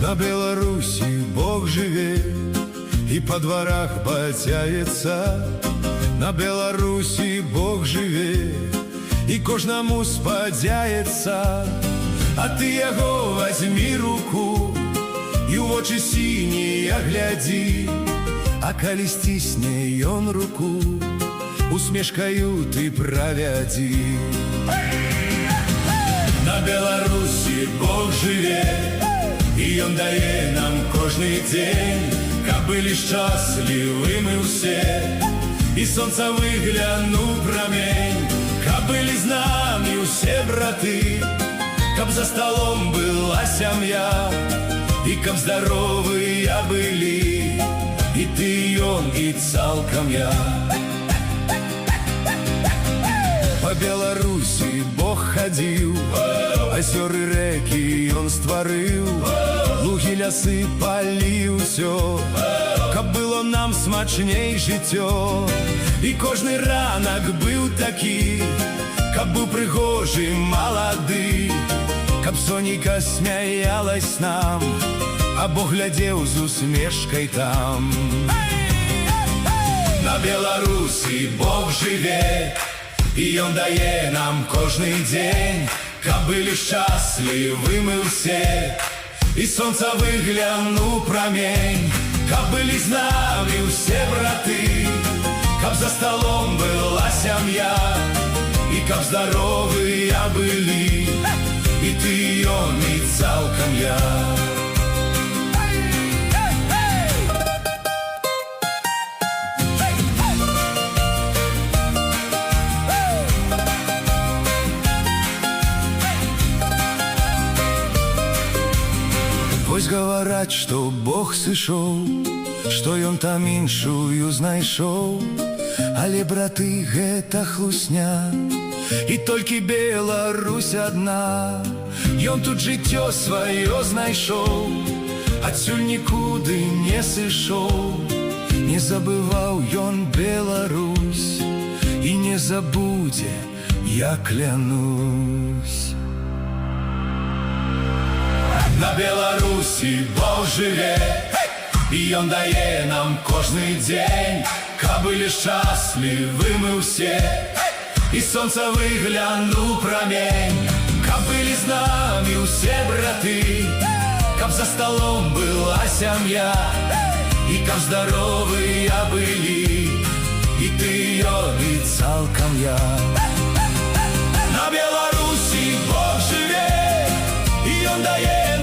На Беларусі Бог жыве і па дварах бацяецца. На Беларусі Бог жыве і кожнаму спадзяецца. А ты яго вазьмі руку і ў вочы сінія глядзі. А калі сцісне ён руку, усмешкаю ты правядзі. На Беларусі Бог жыве і ён дае нам кожны дзень, каб былі шчаслівымі ўсе, і сонца выглянуў прамень, каб былі з намі ўсе браты, каб за столом была сям'я, і каб здаровыя былі і ты, ён, і цалкам я. Па Беларусі Бог хадзіў, азёры рэкі ён стварыў, лугі, лясы, палі, ўсё, каб было нам смачней жыццё. І кожны ранак быў такі, каб быў прыгожы, малады, каб сонейка смяялась нам, а Бог глядзеў з усмешкай там. На Беларусі Бог жыве і ён дае нам кожны дзень, каб былі шчаслівымі ўсе, і сонца выглянуў прамень, каб былі з намі ўсе браты, каб за столом была сям'я, і каб здаровыя былі і ты, ён, і цалкам я. Вось гавараць, што Бог сышоў, што ён там іншую знайшоў, але, браты, гэта хлусня, і толькі Беларусь адна. Ён тут жыццё сваё знайшоў, адсюль нікуды не сышоў. Не забываў ён Беларусь і не забудзе, я клянусь. На Беларусі Бог жыве і ён дае нам кожны дзень, каб былі шчаслівымі ўсе, і сонца выглянуў прамень, каб былі з намі ўсе браты, каб за столом была сям'я, і каб здаровыя былі і ты, ён, і цалкам я.